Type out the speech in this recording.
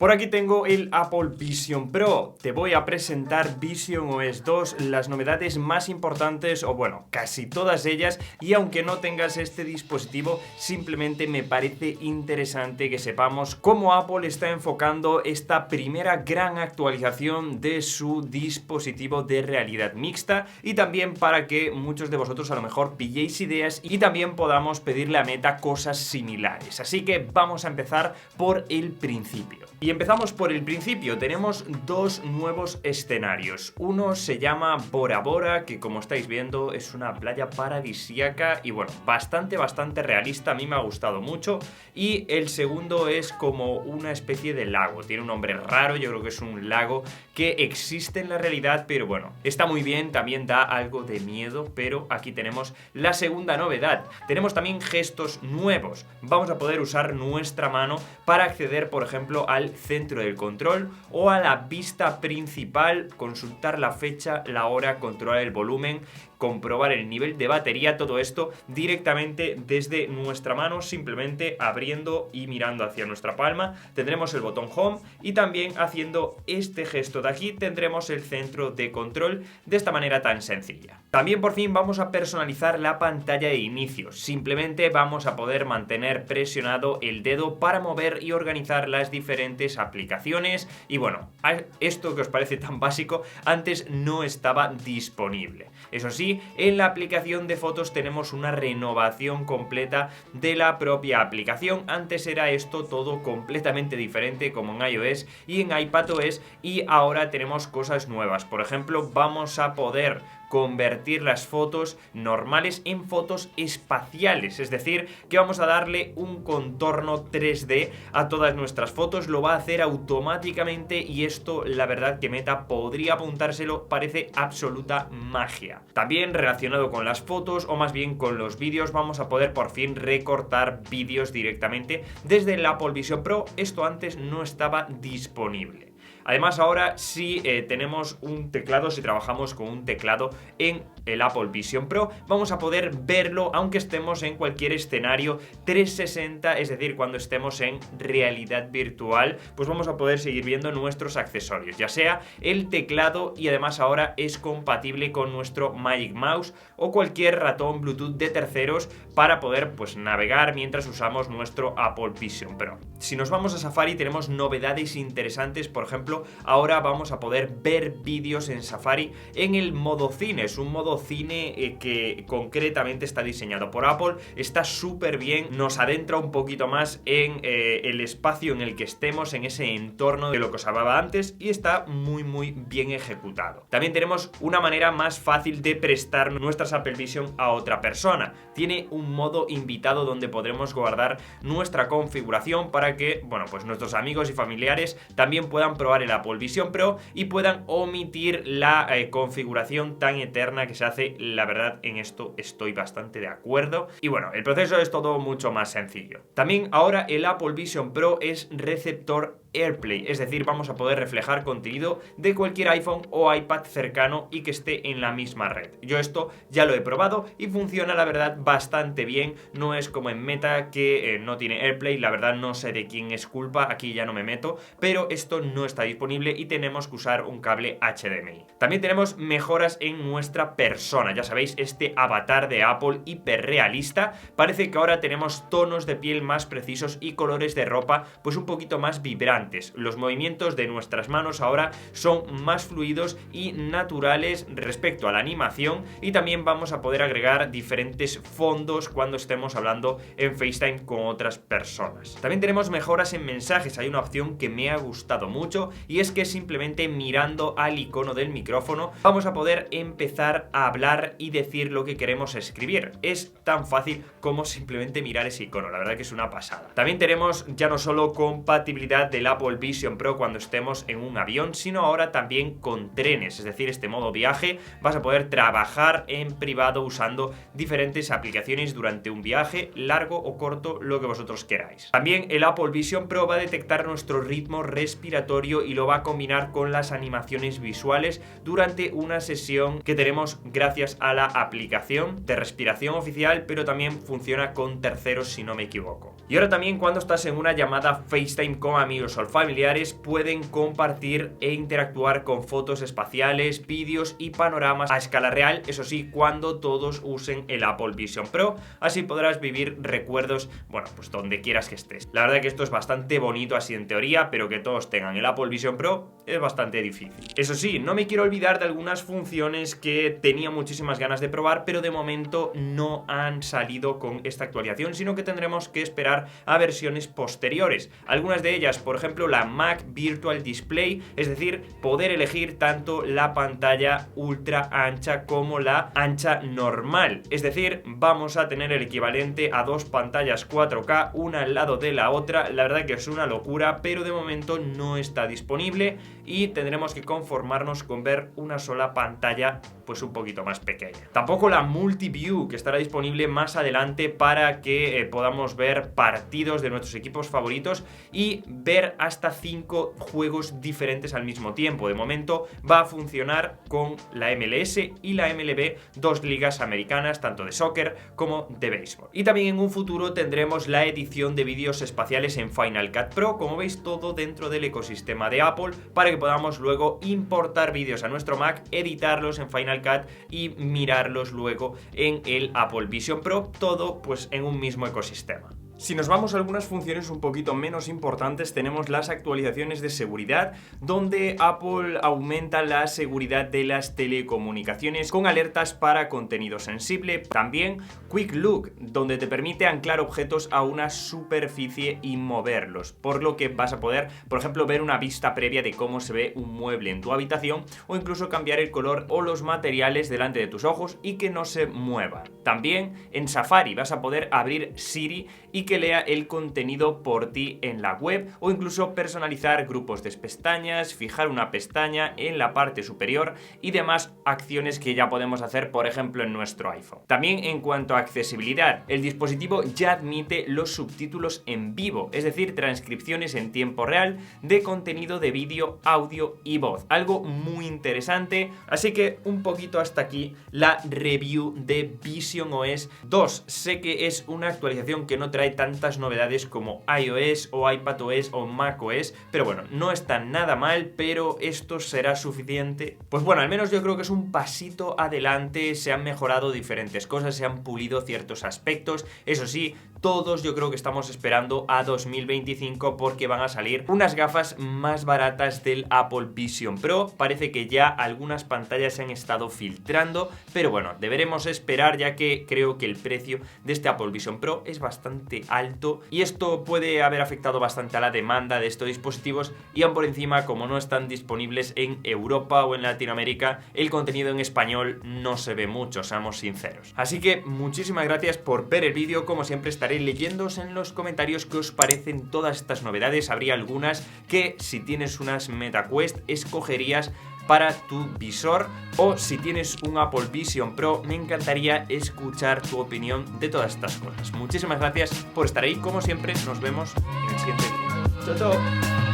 Por aquí tengo el Apple Vision Pro. Te voy a presentar Vision OS 2, las novedades más importantes, o bueno, casi todas ellas, y aunque no tengas este dispositivo, simplemente me parece interesante que sepamos cómo Apple está enfocando esta primera gran actualización de su dispositivo de realidad mixta, y también para que muchos de vosotros a lo mejor pilléis ideas y también podamos pedirle a Meta cosas similares. Así que vamos a empezar por el principio. Y empezamos por el principio. Tenemos dos nuevos escenarios. Uno se llama Bora Bora, que como estáis viendo es una playa paradisíaca y bueno, bastante realista, a mí me ha gustado mucho. Y el segundo es como una especie de lago, tiene un nombre raro, yo creo que es un lago que existe en la realidad, pero bueno, está muy bien, también da algo de miedo, pero aquí tenemos la segunda novedad. Tenemos también gestos nuevos. Vamos a poder usar nuestra mano para acceder, por ejemplo, al centro del control o a la vista principal, consultar la fecha, la hora, controlar el volumen, comprobar el nivel de batería, todo esto directamente desde nuestra mano, simplemente abriendo y mirando hacia nuestra palma. Tendremos el botón Home y también haciendo este gesto de aquí tendremos el centro de control de esta manera tan sencilla. También por fin vamos a personalizar la pantalla de inicio. Simplemente vamos a poder mantener presionado el dedo para mover y organizar las diferentes aplicaciones y bueno, esto que os parece tan básico antes no estaba disponible. Eso sí, en la aplicación de fotos tenemos una renovación completa de la propia aplicación. Antes era esto todo completamente diferente como en iOS y en iPadOS y ahora tenemos cosas nuevas. Por ejemplo, vamos a poder convertir las fotos normales en fotos espaciales, es decir, que vamos a darle un contorno 3D a todas nuestras fotos, lo va a hacer automáticamente y esto la verdad que Meta podría apuntárselo, parece absoluta magia. También relacionado con las fotos o más bien con los vídeos, vamos a poder por fin recortar vídeos directamente desde el Apple Vision Pro, esto antes no estaba disponible. Además ahora sí tenemos un teclado, si trabajamos con un teclado en el Apple Vision Pro, vamos a poder verlo aunque estemos en cualquier escenario 360, es decir, cuando estemos en realidad virtual, pues vamos a poder seguir viendo nuestros accesorios, ya sea el teclado y además ahora es compatible con nuestro Magic Mouse o cualquier ratón Bluetooth de terceros para poder pues navegar mientras usamos nuestro Apple Vision Pro. Si nos vamos a Safari tenemos novedades interesantes, por ejemplo, ahora vamos a poder ver vídeos en Safari en el modo cine. Es un modo cine que concretamente está diseñado por Apple, está súper bien, nos adentra un poquito más en el espacio en el que estemos, en ese entorno de lo que os hablaba antes y está muy bien ejecutado. También tenemos una manera más fácil de prestar nuestras Apple Vision a otra persona. Tiene un modo invitado donde podremos guardar nuestra configuración para que, bueno, pues nuestros amigos y familiares también puedan probar el Apple Vision Pro y puedan omitir la configuración tan eterna que se hace. La verdad, en esto estoy bastante de acuerdo y bueno, el proceso es todo mucho más sencillo. También ahora el Apple Vision Pro es receptor AirPlay, es decir, vamos a poder reflejar contenido de cualquier iPhone o iPad cercano y que esté en la misma red. Yo esto ya lo he probado y funciona la verdad bastante bien, no es como en Meta que no tiene AirPlay, la verdad no sé de quién es culpa, aquí ya no me meto, pero esto no está disponible y tenemos que usar un cable HDMI. También tenemos mejoras en nuestra persona, ya sabéis, este avatar de Apple hiperrealista, parece que ahora tenemos tonos de piel más precisos y colores de ropa pues un poquito más vibrantes. Los movimientos de nuestras manos ahora son más fluidos y naturales respecto a la animación y también vamos a poder agregar diferentes fondos cuando estemos hablando en FaceTime con otras personas. También tenemos mejoras en mensajes, hay una opción que me ha gustado mucho y es que simplemente mirando al icono del micrófono vamos a poder empezar a hablar y decir lo que queremos escribir. Es tan fácil como simplemente mirar ese icono, la verdad que es una pasada. También tenemos ya no solo compatibilidad del Apple Vision Pro cuando estemos en un avión, sino ahora también con trenes, es decir, este modo viaje, vas a poder trabajar en privado usando diferentes aplicaciones durante un viaje, largo o corto, lo que vosotros queráis. También el Apple Vision Pro va a detectar nuestro ritmo respiratorio y lo va a combinar con las animaciones visuales durante una sesión que tenemos gracias a la aplicación de respiración oficial, pero también funciona con terceros si no me equivoco. Y ahora también cuando estás en una llamada FaceTime con amigos o familiares pueden compartir e interactuar con fotos espaciales, vídeos y panoramas a escala real, eso sí, cuando todos usen el Apple Vision Pro. Así podrás vivir recuerdos, bueno, pues donde quieras que estés. La verdad que esto es bastante bonito así en teoría, pero que todos tengan el Apple Vision Pro es bastante difícil. Eso sí, no me quiero olvidar de algunas funciones que tenía muchísimas ganas de probar, pero de momento no han salido con esta actualización, sino que tendremos que esperar a versiones posteriores. Algunas de ellas, por ejemplo, la Mac Virtual Display, es decir, poder elegir tanto la pantalla ultra ancha como la ancha normal. Es decir, vamos a tener el equivalente a dos pantallas 4K, una al lado de la otra. La verdad que es una locura, pero de momento no está disponible y tendremos que conformarnos con ver una sola pantalla pues un poquito más pequeña. Tampoco la Multiview, que estará disponible más adelante para que podamos ver partidos de nuestros equipos favoritos y ver hasta 5 juegos diferentes al mismo tiempo. De momento va a funcionar con la MLS y la MLB, dos ligas americanas, tanto de soccer como de béisbol. Y también en un futuro tendremos la edición de vídeos espaciales en Final Cut Pro, como veis, todo dentro del ecosistema de Apple, para que podamos luego importar vídeos a nuestro Mac, editarlos en Final Cut y mirarlos luego en el Apple Vision Pro, todo pues en un mismo ecosistema. Si nos vamos a algunas funciones un poquito menos importantes, tenemos las actualizaciones de seguridad, donde Apple aumenta la seguridad de las telecomunicaciones con alertas para contenido sensible. También Quick Look, donde te permite anclar objetos a una superficie y moverlos, por lo que vas a poder, por ejemplo, ver una vista previa de cómo se ve un mueble en tu habitación, o incluso cambiar el color o los materiales delante de tus ojos y que no se muevan. También en Safari vas a poder abrir Siri y que lea el contenido por ti en la web, o incluso personalizar grupos de pestañas, fijar una pestaña en la parte superior y demás acciones que ya podemos hacer, por ejemplo, en nuestro iPhone. También en cuanto a accesibilidad, el dispositivo ya admite los subtítulos en vivo, es decir, transcripciones en tiempo real de contenido de vídeo, audio y voz. Algo muy interesante, así que un poquito hasta aquí la review de visionOS 2. Sé que es una actualización que no trae tantas novedades como iOS o iPadOS o macOS, pero bueno, no está nada mal, pero esto será suficiente. Pues bueno, al menos yo creo que es un pasito adelante, se han mejorado diferentes cosas, se han pulido ciertos aspectos. Eso sí, todos yo creo que estamos esperando a 2025 porque van a salir unas gafas más baratas del Apple Vision Pro. Parece que ya algunas pantallas se han estado filtrando, pero bueno, deberemos esperar, ya que creo que el precio de este Apple Vision Pro es bastante alto y esto puede haber afectado bastante a la demanda de estos dispositivos, y aún por encima, como no están disponibles en Europa o en Latinoamérica, el contenido en español no se ve mucho, seamos sinceros. Así que muchísimas gracias por ver el vídeo. Como siempre, estaré leyéndoos en los comentarios qué os parecen todas estas novedades. Habría algunas que, si tienes unas MetaQuest, escogerías para tu visor, o si tienes un Apple Vision Pro, me encantaría escuchar tu opinión de todas estas cosas. Muchísimas gracias por estar ahí, como siempre, nos vemos en el siguiente vídeo. ¡Chao, chao!